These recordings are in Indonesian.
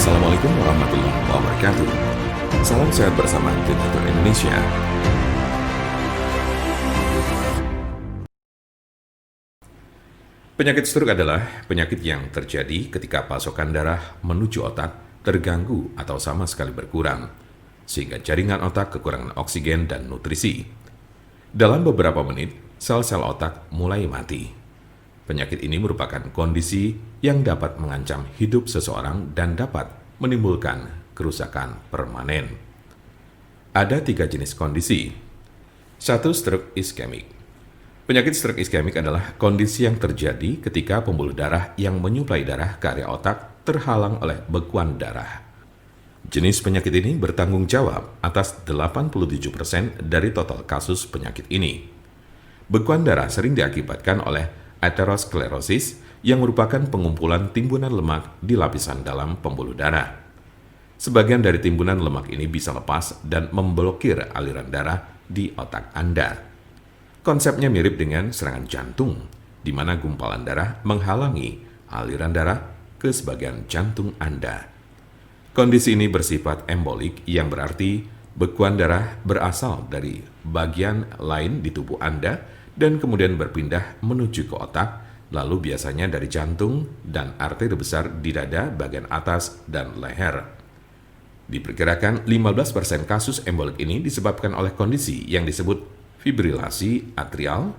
Assalamualaikum warahmatullahi wabarakatuh. Salam sehat bersama Tutor Indonesia. Penyakit stroke adalah penyakit yang terjadi ketika pasokan darah menuju otak terganggu atau sama sekali berkurang, sehingga jaringan otak kekurangan oksigen dan nutrisi. Dalam beberapa menit, sel-sel otak mulai mati. Penyakit ini merupakan kondisi yang dapat mengancam hidup seseorang dan dapat menimbulkan kerusakan permanen. Ada 3 jenis kondisi. 1. Stroke iskemik. Penyakit stroke iskemik adalah kondisi yang terjadi ketika pembuluh darah yang menyuplai darah ke area otak terhalang oleh bekuan darah. Jenis penyakit ini bertanggung jawab atas 87% dari total kasus penyakit ini. Bekuan darah sering diakibatkan oleh aterosklerosis yang merupakan pengumpulan timbunan lemak di lapisan dalam pembuluh darah. Sebagian dari timbunan lemak ini bisa lepas dan memblokir aliran darah di otak Anda. Konsepnya mirip dengan serangan jantung, di mana gumpalan darah menghalangi aliran darah ke sebagian jantung Anda. Kondisi ini bersifat embolik, yang berarti bekuan darah berasal dari bagian lain di tubuh Anda dan kemudian berpindah menuju ke otak, lalu biasanya dari jantung dan arteri besar di dada bagian atas dan leher. Diperkirakan 15% kasus embolik ini disebabkan oleh kondisi yang disebut fibrilasi atrial.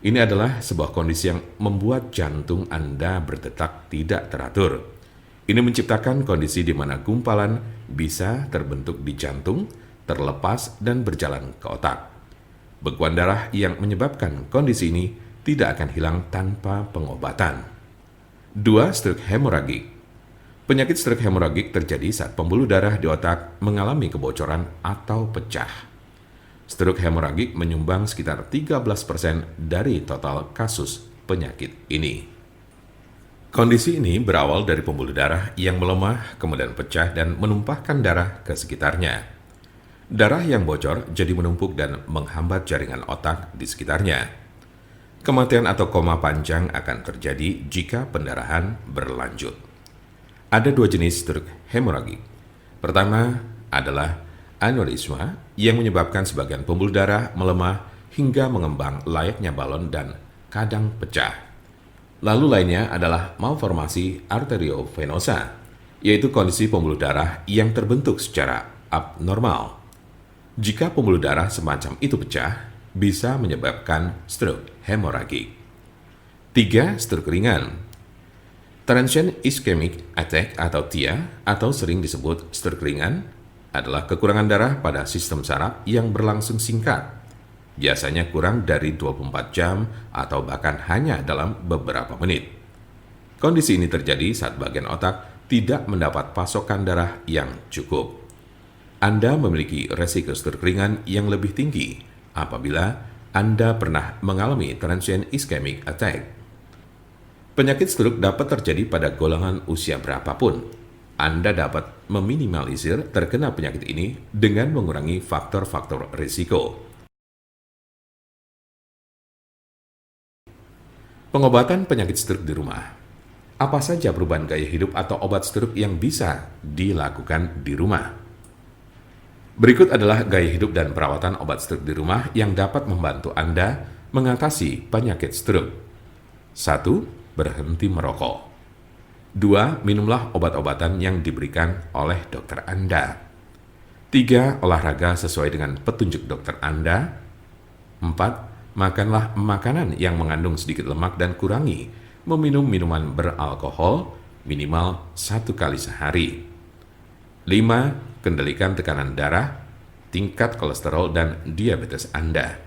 Ini adalah sebuah kondisi yang membuat jantung Anda berdetak tidak teratur. Ini menciptakan kondisi di mana gumpalan bisa terbentuk di jantung, terlepas dan berjalan ke otak. Bekuan darah yang menyebabkan kondisi ini tidak akan hilang tanpa pengobatan. 2. Stroke hemoragik. Penyakit stroke hemoragik terjadi saat pembuluh darah di otak mengalami kebocoran atau pecah. Stroke hemoragik menyumbang sekitar 13% dari total kasus penyakit ini. Kondisi ini berawal dari pembuluh darah yang melemah, kemudian pecah dan menumpahkan darah ke sekitarnya. Darah yang bocor jadi menumpuk dan menghambat jaringan otak di sekitarnya. Kematian atau koma panjang akan terjadi jika pendarahan berlanjut. Ada 2 jenis stroke hemoragik. Pertama adalah aneurisma yang menyebabkan sebagian pembuluh darah melemah hingga mengembang layaknya balon dan kadang pecah. Lalu lainnya adalah malformasi arteriovenosa, yaitu kondisi pembuluh darah yang terbentuk secara abnormal. Jika pembuluh darah semacam itu pecah, bisa menyebabkan stroke hemoragik. 3. Stroke ringan. Transient ischemic attack atau TIA, atau sering disebut stroke ringan, adalah kekurangan darah pada sistem saraf yang berlangsung singkat, biasanya kurang dari 24 jam atau bahkan hanya dalam beberapa menit. Kondisi ini terjadi saat bagian otak tidak mendapat pasokan darah yang cukup. Anda memiliki resiko stroke ringan yang lebih tinggi apabila Anda pernah mengalami transient ischemic attack. Penyakit stroke dapat terjadi pada golongan usia berapapun. Anda dapat meminimalisir terkena penyakit ini dengan mengurangi faktor-faktor risiko. Pengobatan penyakit stroke di rumah. Apa saja perubahan gaya hidup atau obat stroke yang bisa dilakukan di rumah? Berikut adalah gaya hidup dan perawatan obat stroke di rumah yang dapat membantu Anda mengatasi penyakit stroke. 1. Berhenti merokok. 2. Minumlah obat-obatan yang diberikan oleh dokter Anda. 3. Olahraga sesuai dengan petunjuk dokter Anda. 4. Makanlah makanan yang mengandung sedikit lemak dan kurangi meminum minuman beralkohol minimal 1 kali sehari. 5. Kendalikan tekanan darah, tingkat kolesterol, dan diabetes Anda.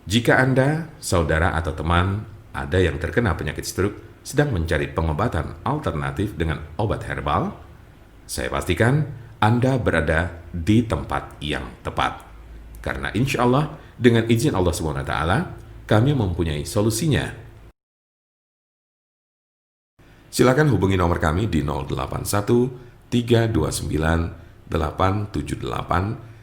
Jika Anda, saudara, atau teman ada yang terkena penyakit stroke sedang mencari pengobatan alternatif dengan obat herbal, saya pastikan Anda berada di tempat yang tepat. Karena insya Allah, dengan izin Allah SWT, kami mempunyai solusinya. Silakan hubungi nomor kami di 081 329 878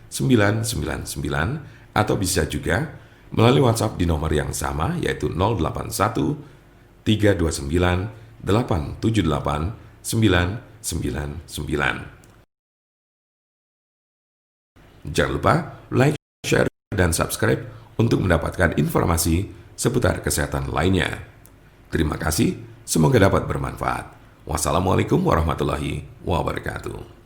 999 atau bisa juga melalui WhatsApp di nomor yang sama yaitu 081 329 878 999. Jangan lupa like, share, dan subscribe untuk mendapatkan informasi seputar kesehatan lainnya. Terima kasih, semoga dapat bermanfaat. Wassalamualaikum warahmatullahi wabarakatuh.